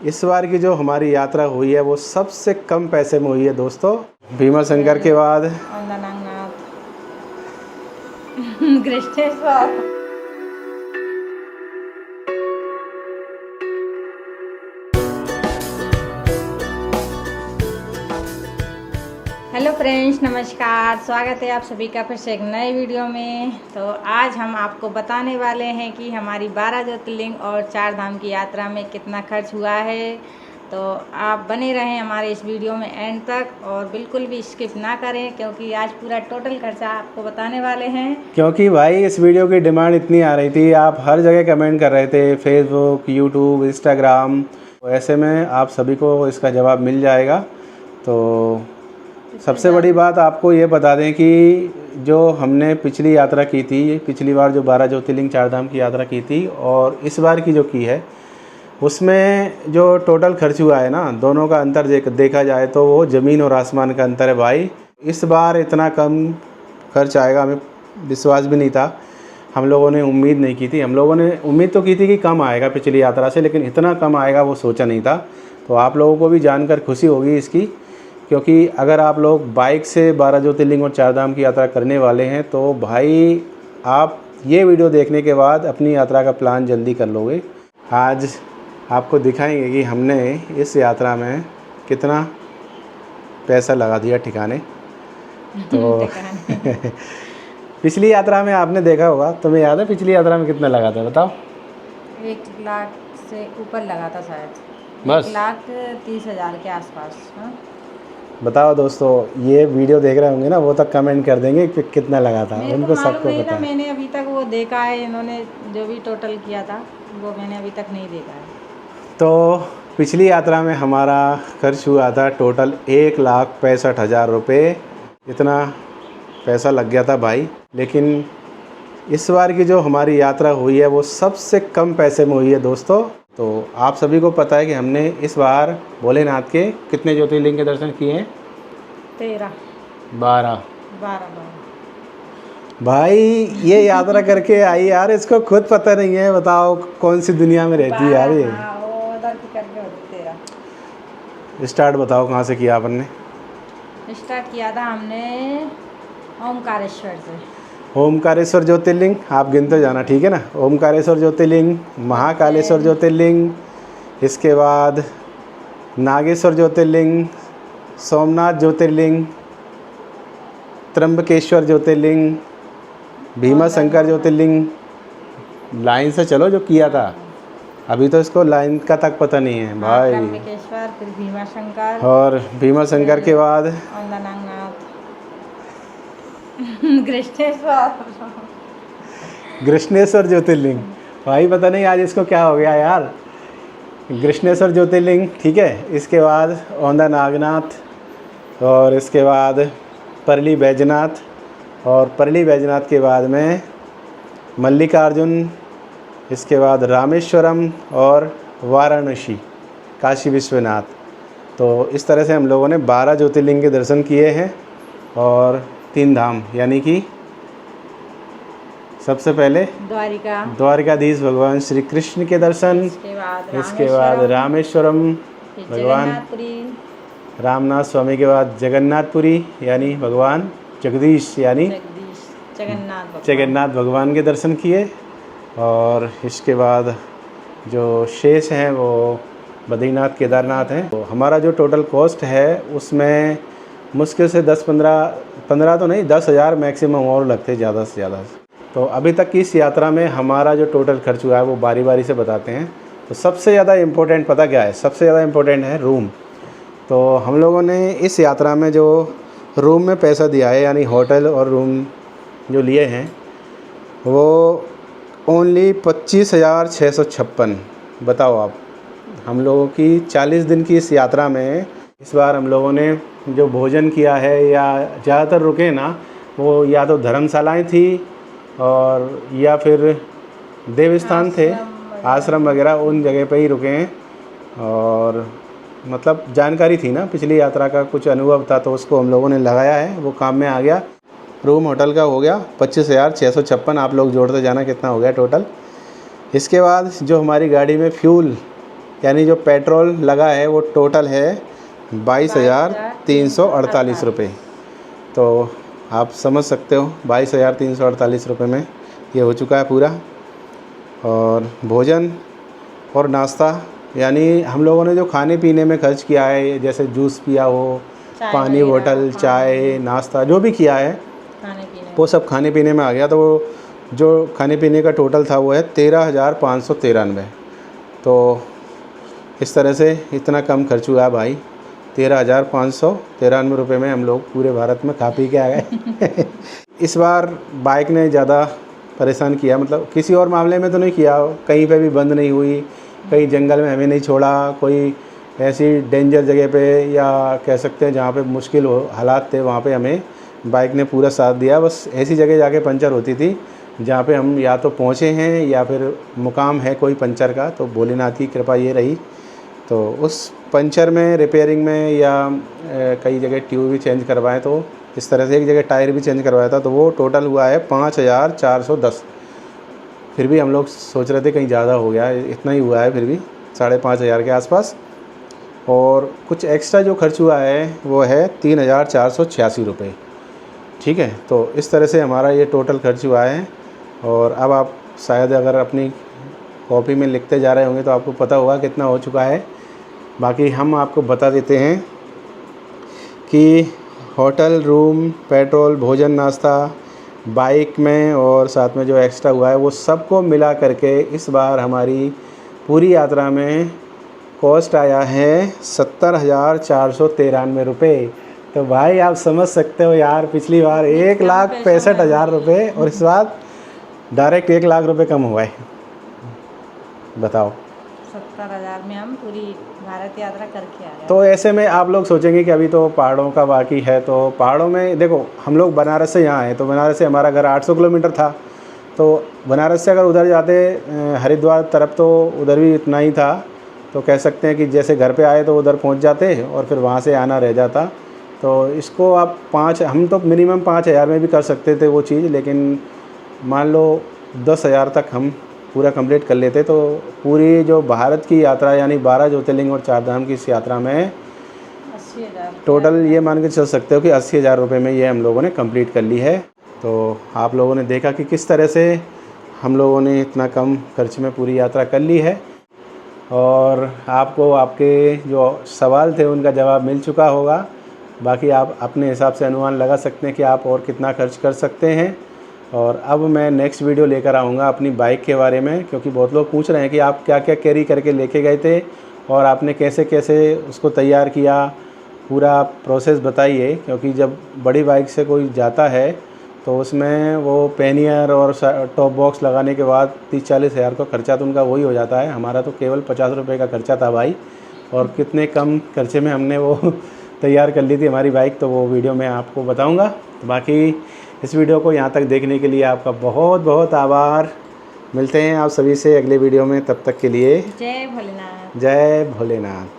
इस बार की जो हमारी यात्रा हुई है वो सबसे कम पैसे में हुई है दोस्तों। भीमा शंकर के बाद हेलो फ्रेंड्स, नमस्कार। स्वागत है आप सभी का फिर से एक नए वीडियो में। तो आज हम आपको बताने वाले हैं कि हमारी 12 ज्योतिर्लिंग और 4 धाम की यात्रा में कितना खर्च हुआ है। तो आप बने रहें हमारे इस वीडियो में एंड तक और बिल्कुल भी स्किप ना करें, क्योंकि आज पूरा टोटल खर्चा आपको बताने वाले हैं। क्योंकि भाई इस वीडियो की डिमांड इतनी आ रही थी, आप हर जगह कमेंट कर रहे थे, फेसबुक, यूट्यूब, इंस्टाग्राम। ऐसे में आप सभी को इसका जवाब मिल जाएगा। तो सबसे बड़ी बात आपको ये बता दें कि जो हमने पिछली यात्रा की थी, पिछली बार जो 12 ज्योतिर्लिंग 4 धाम की यात्रा की थी और इस बार की जो की है, उसमें जो टोटल खर्च हुआ है ना, दोनों का अंतर देखा जाए तो वो ज़मीन और आसमान का अंतर है भाई। इस बार इतना कम खर्च आएगा हमें विश्वास भी नहीं था। हम लोगों ने उम्मीद नहीं की थी। हम लोगों ने उम्मीद तो की थी कि कम आएगा पिछली यात्रा से, लेकिन इतना कम आएगा वो सोचा नहीं था। तो आप लोगों को भी जानकर खुशी होगी इसकी, क्योंकि अगर आप लोग बाइक से 12 ज्योतिर्लिंग और 4 धाम की यात्रा करने वाले हैं तो भाई आप ये वीडियो देखने के बाद अपनी यात्रा का प्लान जल्दी कर लोगे। आज आपको दिखाएंगे कि हमने इस यात्रा में कितना पैसा लगा दिया ठिकाने। तो पिछली यात्रा में आपने देखा होगा, तुम्हें याद है पिछली यात्रा में कितना लगा था बताओ? 1 लाख से ऊपर लगा था शायद, बस 1,30,000 के आसपास। हाँ? बताओ दोस्तों, ये वीडियो देख रहे होंगे ना, वो तक कमेंट कर देंगे कि कितना लगा था। उनको सबको पता है। मैंने अभी तक वो देखा है, इन्होंने जो भी टोटल किया था वो मैंने अभी तक नहीं देखा है। तो पिछली यात्रा में हमारा खर्च हुआ था टोटल 1,65,000 रुपये। इतना पैसा लग गया था भाई। लेकिन इस बार की जो हमारी यात्रा हुई है वो सबसे कम पैसे में हुई है दोस्तों। तो आप सभी को पता है कि हमने इस बार भोलेनाथ के कितने ज्योतिर्लिंग के दर्शन किए हैं? 12 भाई ये यात्रा करके आई यार, इसको खुद पता नहीं है। बताओ कौन सी दुनिया में रहती है यार ये। स्टार्ट बताओ कहाँ से किया आपने? स्टार्ट किया था हमने ओमकारेश्वर से। ओमकारेश्वर ज्योतिर्लिंग आप गिनते जाना, ठीक है ना। ओमकारेश्वर ज्योतिर्लिंग, महाकालेश्वर ज्योतिर्लिंग, इसके बाद नागेश्वर ज्योतिर्लिंग, सोमनाथ ज्योतिर्लिंग, त्र्यंबकेश्वर ज्योतिर्लिंग, भीमा शंकर ज्योतिर्लिंग। लाइन से चलो जो किया था, अभी तो इसको लाइन का तक पता नहीं है भाई। त्र्यंबकेश्वर, फिर भीमा शंकर, और भीमा शंकर के बाद कृष्णेश्वर ज्योतिर्लिंग। भाई पता नहीं आज इसको क्या हो गया यार। कृष्णेश्वर ज्योतिर्लिंग, ठीक है। इसके बाद औंधा नागनाथ, और इसके बाद परली बैजनाथ, और परली बैजनाथ के बाद में मल्लिकार्जुन, इसके बाद रामेश्वरम और वाराणसी, काशी विश्वनाथ। तो इस तरह से हम लोगों ने 12 ज्योतिर्लिंग के दर्शन किए हैं। और 3 धाम यानी कि सबसे पहले द्वारिकाधीश भगवान श्री कृष्ण के दर्शन, इसके बाद रामेश्वरम भगवान रामनाथ स्वामी के बाद जगन्नाथपुरी यानी भगवान जगदीश यानी जगन्नाथ भगवान के दर्शन किए। और इसके बाद जो शेष हैं वो बद्रीनाथ केदारनाथ हैं। तो हमारा जो टोटल कॉस्ट है उसमें मुश्किल से 15 तो नहीं, 10,000 मैक्सिमम और लगते ज़्यादा से ज़्यादा। तो अभी तक की इस यात्रा में हमारा जो टोटल खर्च हुआ है वो बारी बारी से बताते हैं। तो सबसे ज़्यादा इम्पोर्टेंट पता क्या है? सबसे ज़्यादा इम्पोर्टेंट है रूम। तो हम लोगों ने इस यात्रा में जो रूम में पैसा दिया है, यानी होटल और रूम जो लिए हैं, वो ओनली 25,656। बताओ आप, हम लोगों की 40 दिन की इस यात्रा में इस बार हम लोगों ने जो भोजन किया है या ज़्यादातर रुके ना, वो या तो धर्मशालाएँ थी और या फिर देवस्थान थे, आश्रम वगैरह, उन जगह पे ही रुके हैं। और मतलब जानकारी थी ना, पिछली यात्रा का कुछ अनुभव था तो उसको हम लोगों ने लगाया है, वो काम में आ गया। रूम होटल का हो गया 25,656। आप लोग जोड़ते जाना कितना हो गया टोटल। इसके बाद जो हमारी गाड़ी में फ्यूल यानी जो पेट्रोल लगा है वो टोटल है 22,348 रुपये। तो आप समझ सकते हो 22,348 रुपये में ये हो चुका है पूरा। और भोजन और नाश्ता यानी हम लोगों ने जो खाने पीने में खर्च किया है, जैसे जूस पिया हो, पानी बोतल, चाय, नाश्ता जो भी किया है वो सब खाने पीने में आ गया। तो वो जो खाने पीने का टोटल था वो है 13,593। तो इस तरह से इतना कम खर्च हुआ है भाई, 13,593 रुपये में हम लोग पूरे भारत में खा पी के आ गए। इस बार बाइक ने ज़्यादा परेशान किया, मतलब किसी और मामले में तो नहीं किया, कहीं पे भी बंद नहीं हुई, कहीं जंगल में हमें नहीं छोड़ा, कोई ऐसी डेंजर जगह पे या कह सकते हैं जहाँ पे मुश्किल हालात थे वहाँ पे हमें बाइक ने पूरा साथ दिया। बस ऐसी जगह जाके पंचर होती थी जहाँ पे हम या तो पहुँचे हैं या फिर मुकाम है कोई पंचर का, तो भोलेनाथ की कृपा ये रही। तो उस पंचर में रिपेयरिंग में या कई जगह ट्यूब भी चेंज करवाएं, तो इस तरह से एक जगह टायर भी चेंज करवाया था, तो वो टोटल हुआ है 5,410। फिर भी हम लोग सोच रहे थे कहीं ज़्यादा हो गया, इतना ही हुआ है, फिर भी 5,500 के आसपास। और कुछ एक्स्ट्रा जो खर्च हुआ है वो है 3,486 रुपये। ठीक है, तो इस तरह से हमारा ये टोटल खर्च हुआ है। और अब आप शायद अगर अपनी कॉपी में लिखते जा रहे होंगे तो आपको पता होगा कितना हो चुका है। बाकी हम आपको बता देते हैं कि होटल, रूम, पेट्रोल, भोजन, नाश्ता, बाइक में और साथ में जो एक्स्ट्रा हुआ है वो सबको मिला करके इस बार हमारी पूरी यात्रा में कॉस्ट आया है 70,493 रुपये। तो भाई आप समझ सकते हो यार, पिछली बार 1,65,000 रुपये और इस बार डायरेक्ट 1 लाख रुपये कम हुआ है। बताओ, 70,000 में हम पूरी भारत यात्रा करके आ गए। तो ऐसे में आप लोग सोचेंगे कि अभी तो पहाड़ों का बाकी है, तो पहाड़ों में देखो हम लोग बनारस से यहाँ आए, तो बनारस से हमारा घर 800 किलोमीटर था। तो बनारस से अगर उधर जाते हरिद्वार तरफ तो उधर भी इतना ही था। तो कह सकते हैं कि जैसे घर पे आए तो उधर पहुँच जाते और फिर वहाँ से आना रह जाता। तो इसको आप हम तो मिनिमम 5,000 में भी कर सकते थे वो चीज़, लेकिन मान लो 10,000 तक हम पूरा कंप्लीट कर लेते तो पूरी जो भारत की यात्रा यानी 12 ज्योतिर्लिंग और 4 धाम की इस यात्रा में 80,000 टोटल ये मान के चल सकते हो कि 80,000 रुपये में ये हम लोगों ने कंप्लीट कर ली है। तो आप लोगों ने देखा कि किस तरह से हम लोगों ने इतना कम खर्च में पूरी यात्रा कर ली है। और आपको आपके जो सवाल थे उनका जवाब मिल चुका होगा। बाकी आप अपने हिसाब से अनुमान लगा सकते हैं कि आप और कितना खर्च कर सकते हैं। और अब मैं नेक्स्ट वीडियो लेकर आऊँगा अपनी बाइक के बारे में, क्योंकि बहुत लोग पूछ रहे हैं कि आप क्या क्या कैरी करके लेके गए थे और आपने कैसे कैसे उसको तैयार किया, पूरा प्रोसेस बताइए। क्योंकि जब बड़ी बाइक से कोई जाता है तो उसमें वो पैनियर और टॉप बॉक्स लगाने के बाद 30-40 हज़ार का खर्चा तो उनका वही हो जाता है। हमारा तो केवल 50 रुपये का खर्चा था भाई, और कितने कम खर्चे में हमने वो तैयार कर ली थी हमारी बाइक, तो वो वीडियो मैं आपको बताऊंगा। तो बाकी इस वीडियो को यहाँ तक देखने के लिए आपका बहुत बहुत आभार। मिलते हैं आप सभी से अगले वीडियो में, तब तक के लिए जय भोलेनाथ। जय भोलेनाथ।